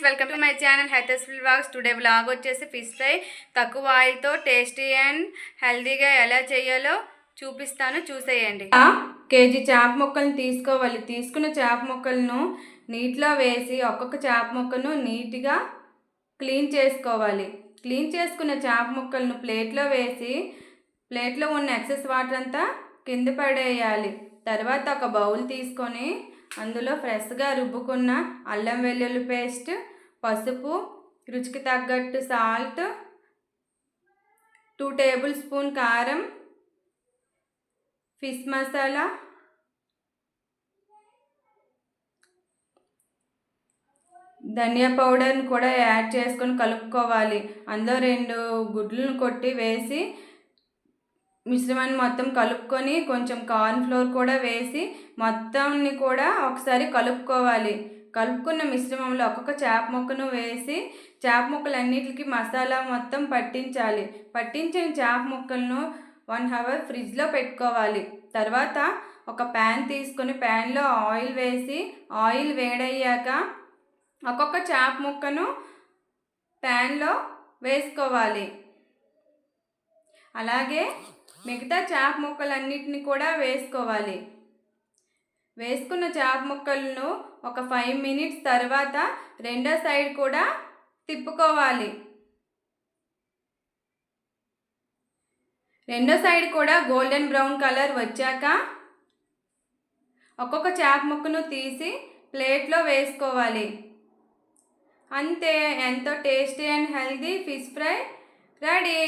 Welcome to my channel హైతస్ఫుల్ vlogs. Today vlog వచ్చేసి fish fry తక్కువ ఆయిల్తో టేస్టీ అండ్ హెల్తీగా ఎలా చేయాలో చూపిస్తాను, చూసేయండి. కేజీ చేప ముక్కలను తీసుకోవాలి. తీసుకున్న చేప ముక్కలను నీటిలో వేసి ఒక్కొక్క చేప ముక్కను నీట్గా క్లీన్ చేసుకోవాలి. క్లీన్ చేసుకున్న చేప ముక్కలను ప్లేట్లో వేసి ప్లేట్లో ఉన్న ఎక్సెస్ వాటర్ అంతా కింద పడేయాలి. తర్వాత ఒక బౌల్ తీసుకొని అందులో ఫ్రెష్గా రుబ్బుకున్న అల్లం వెల్లుల్లి పేస్ట్, పసుపు, రుచికి తగ్గట్టు సాల్ట్, 2 టేబుల్ స్పూన్ కారం, ఫిష్ మసాలా, ధనియా పౌడర్ని కూడా యాడ్ చేసుకొని కలుపుకోవాలి. అందులో 2 గుడ్లను కొట్టి వేసి మిశ్రమాన్ని మొత్తం కలుపుకొని కొంచెం కార్న్ ఫ్లోర్ కూడా వేసి మొత్తాన్ని కూడా ఒకసారి కలుపుకోవాలి. కలుపుకున్న మిశ్రమంలో ఒక్కొక్క చేప ముక్కను వేసి చేప ముక్కలన్నిటికి మసాలా మొత్తం పట్టించాలి. పట్టించిన చేప ముక్కలను 1 అవర్ ఫ్రిడ్జ్లో పెట్టుకోవాలి. తర్వాత ఒక ప్యాన్ తీసుకొని ప్యాన్లో ఆయిల్ వేసి ఆయిల్ వేడయ్యాక ఒక్కొక్క చేప ముక్కను ప్యాన్లో వేసుకోవాలి. అలాగే మిగతా చేప ముక్కలన్నిటిని కూడా వేసుకోవాలి. వేసుకున్న చేప ముక్కలను ఒక 5 మినిట్స్ తర్వాత రెండో సైడ్ కూడా తిప్పుకోవాలి. రెండో సైడ్ కూడా గోల్డెన్ బ్రౌన్ కలర్ వచ్చాక ఒక్కొక్క చేప ముక్కను తీసి ప్లేట్లో వేసుకోవాలి. అంతే, ఎంతో tasty and healthy fish fry ready.